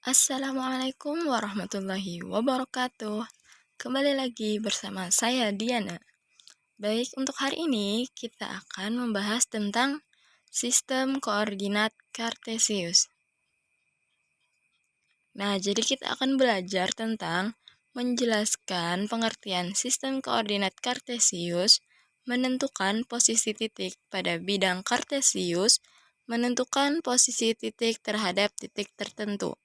Assalamualaikum warahmatullahi wabarakatuh. Kembali lagi bersama saya Diana. Baik, untuk hari ini kita akan membahas tentang sistem koordinat Kartesius. Nah, jadi kita akan belajar tentang menjelaskan pengertian sistem koordinat Kartesius, menentukan posisi titik pada bidang Kartesius, menentukan posisi titik terhadap titik tertentu.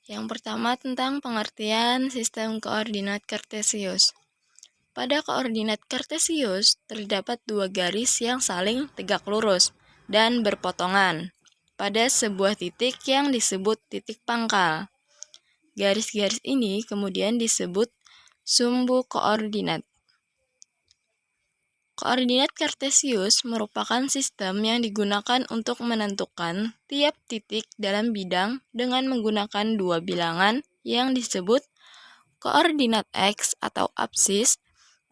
Yang pertama tentang pengertian sistem koordinat Kartesius. Pada koordinat Kartesius terdapat dua garis yang saling tegak lurus dan berpotongan pada sebuah titik yang disebut titik pangkal. Garis-garis ini kemudian disebut sumbu koordinat. Koordinat Kartesius merupakan sistem yang digunakan untuk menentukan tiap titik dalam bidang dengan menggunakan dua bilangan yang disebut koordinat X atau apsis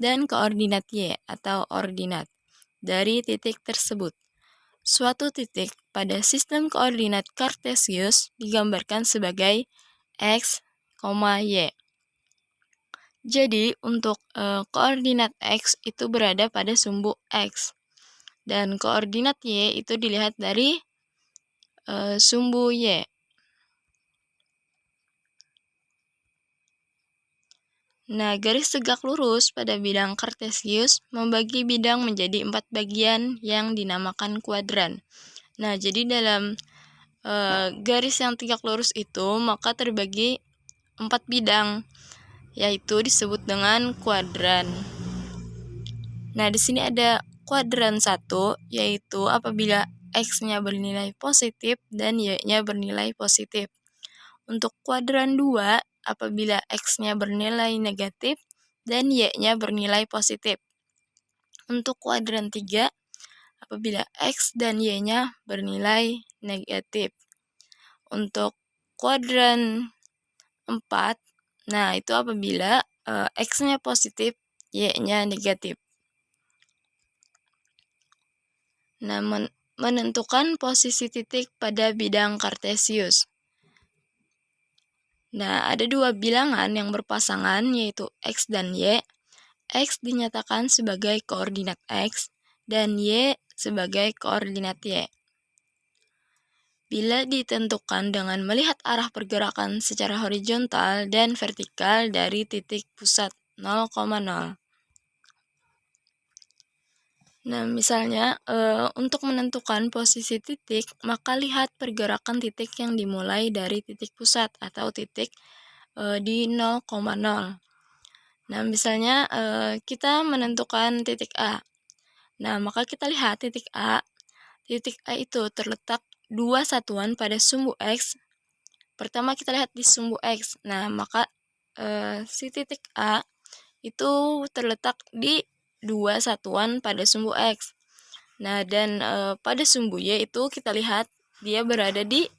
dan koordinat Y atau ordinat dari titik tersebut. Suatu titik pada sistem koordinat Kartesius digambarkan sebagai X, Y. Jadi, untuk koordinat X itu berada pada sumbu X. Dan koordinat Y itu dilihat dari sumbu Y. Nah, garis tegak lurus pada bidang Kartesius membagi bidang menjadi 4 bagian yang dinamakan kuadran. Nah, jadi dalam garis yang tegak lurus itu maka terbagi 4 bidang, yaitu disebut dengan kuadran. Nah, di sini ada kuadran 1, yaitu apabila X-nya bernilai positif dan Y-nya bernilai positif. Untuk kuadran 2, apabila X-nya bernilai negatif dan Y-nya bernilai positif. Untuk kuadran 3, apabila X dan Y-nya bernilai negatif. Untuk kuadran 4, nah itu apabila X-nya positif, Y-nya negatif. Nah, menentukan posisi titik pada bidang Kartesius. Nah, ada dua bilangan yang berpasangan, yaitu X dan Y. X dinyatakan sebagai koordinat X, dan Y sebagai koordinat Y. Bila ditentukan dengan melihat arah pergerakan secara horizontal dan vertikal dari titik pusat 0,0. Nah, misalnya untuk menentukan posisi titik, maka lihat pergerakan titik yang dimulai dari titik pusat atau titik di 0,0. Nah, misalnya kita menentukan titik A. Nah, maka kita lihat titik A. Titik A itu terletak 2 satuan pada sumbu X. Pertama kita lihat di sumbu X. Nah, maka si titik A itu terletak di 2 satuan pada sumbu X. Nah, dan pada sumbu Y itu kita lihat dia berada di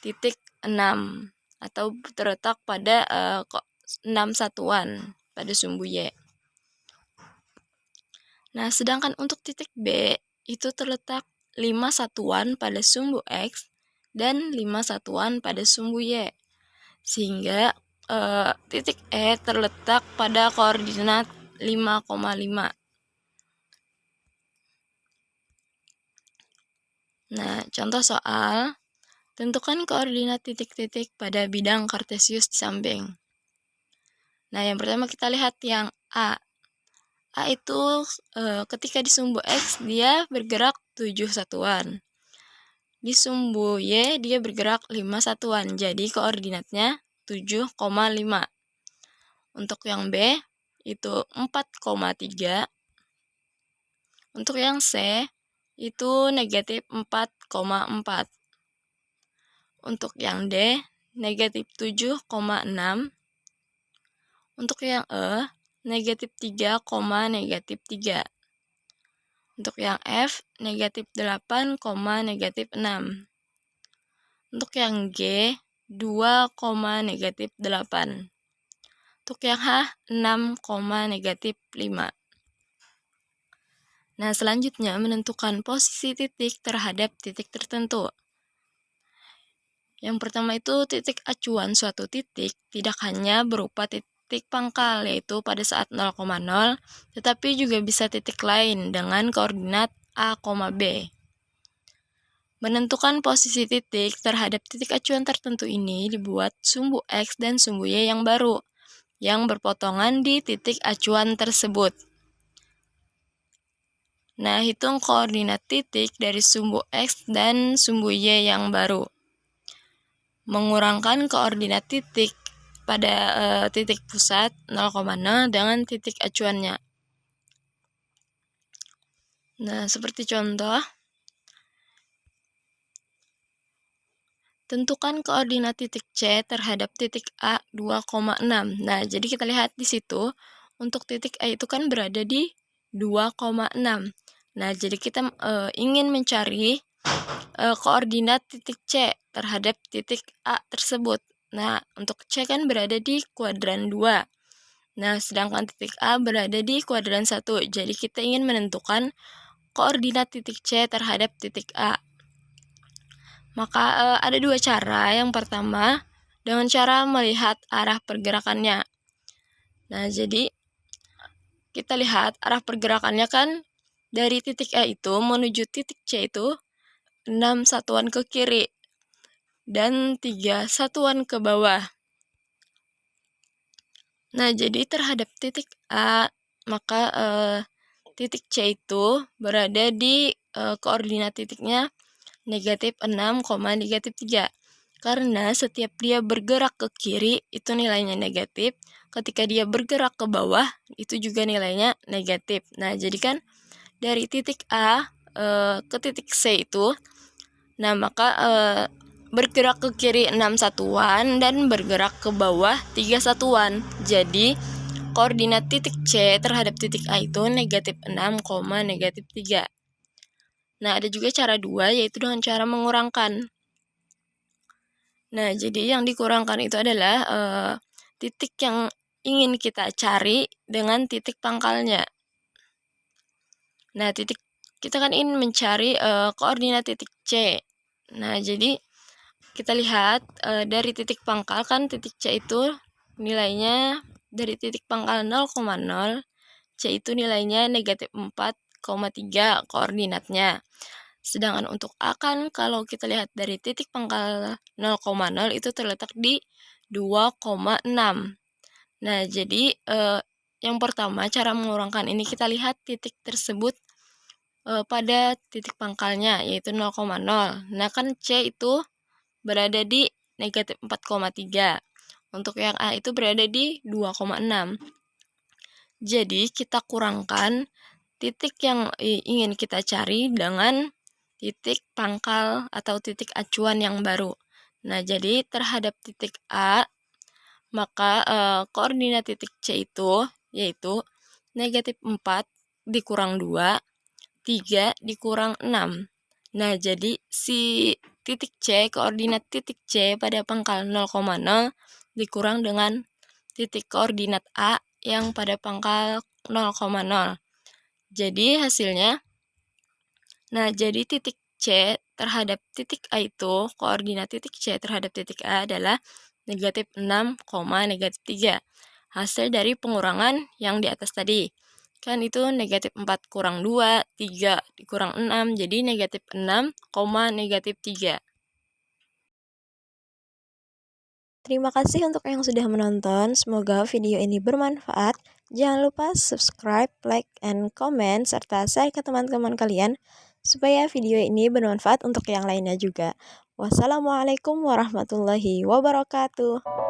titik 6 atau terletak pada 6 satuan pada sumbu Y. Nah, sedangkan untuk titik B itu terletak 5 satuan pada sumbu X dan 5 satuan pada sumbu Y. Sehingga titik E terletak pada koordinat 5,5. Nah, contoh soal, tentukan koordinat titik-titik pada bidang Kartesius di samping. Nah, yang pertama kita lihat yang A. A itu ketika di sumbu X dia bergerak 7 satuan. Di sumbu Y dia bergerak 5 satuan. Jadi koordinatnya 7,5. Untuk yang B itu 4,3. Untuk yang C itu negatif 4,4. Untuk yang D negatif 7,6. Untuk yang E negatif 3, negatif 3. Untuk yang F, negatif 8, negatif 6. Untuk yang G, 2, negatif 8. Untuk yang H, 6, negatif 5. Nah, selanjutnya menentukan posisi titik terhadap titik tertentu. Yang pertama itu titik acuan suatu titik tidak hanya berupa titik pangkal, yaitu pada saat 0,0, tetapi juga bisa titik lain dengan koordinat A, B. Menentukan posisi titik terhadap titik acuan tertentu ini dibuat sumbu X dan sumbu Y yang baru, yang berpotongan di titik acuan tersebut. Nah, hitung koordinat titik dari sumbu X dan sumbu Y yang baru. Mengurangkan koordinat titik pada titik pusat 0,0 dengan titik acuannya. Nah, seperti contoh, tentukan koordinat titik C terhadap titik A 2,6. Nah, jadi kita lihat di situ, untuk titik A itu kan berada di 2,6. Nah, jadi kita ingin mencari koordinat titik C terhadap titik A tersebut. Nah, untuk C kan berada di kuadran 2. Nah, sedangkan titik A berada di kuadran 1. Jadi kita ingin menentukan koordinat titik C terhadap titik A. Maka ada dua cara. Yang pertama, dengan cara melihat arah pergerakannya. Nah, jadi kita lihat arah pergerakannya kan dari titik A itu menuju titik C itu 6 satuan ke kiri dan 3 satuan ke bawah. Nah, jadi terhadap titik A, maka titik C itu berada di koordinat titiknya negatif 6, negatif 3. Karena setiap dia bergerak ke kiri, itu nilainya negatif. Ketika dia bergerak ke bawah, itu juga nilainya negatif. Nah, jadi kan dari titik A ke titik C itu, nah maka bergerak ke kiri 6 satuan dan bergerak ke bawah 3 satuan. Jadi koordinat titik C terhadap titik A itu negatif 6, negatif 3. Nah, ada juga cara 2, yaitu dengan cara mengurangkan. Nah, jadi yang dikurangkan itu adalah titik yang ingin kita cari dengan titik pangkalnya. Nah, kita kan ingin mencari koordinat titik C. Nah, jadi kita lihat dari titik pangkal kan titik C itu nilainya dari titik pangkal 0,0, C itu nilainya negatif 4,3 koordinatnya. Sedangkan untuk A kan kalau kita lihat dari titik pangkal 0,0 itu terletak di 2,6. Nah, jadi yang pertama cara mengurangkan ini kita lihat titik tersebut pada titik pangkalnya yaitu 0,0. Nah, kan C itu berada di negatif 4,3. Untuk yang A itu berada di 2,6. Jadi kita kurangkan titik yang ingin kita cari dengan titik pangkal atau titik acuan yang baru. Nah, jadi terhadap titik A, maka koordinat titik C itu yaitu negatif 4 dikurang 2, 3 dikurang 6. Nah, jadi si titik C, koordinat titik C pada pangkal 0,0 dikurang dengan titik koordinat A yang pada pangkal 0,0. Jadi hasilnya, nah jadi titik C terhadap titik A itu, koordinat titik C terhadap titik A adalah negatif 6, negatif 3. Hasil dari pengurangan yang di atas tadi. Kan itu negatif 4 kurang 2, 3 dikurang 6, jadi negatif 6, negatif 3. Terima kasih untuk yang sudah menonton. Semoga video ini bermanfaat. Jangan lupa subscribe, like, and comment, serta share ke teman-teman kalian supaya video ini bermanfaat untuk yang lainnya juga. Wassalamualaikum warahmatullahi wabarakatuh.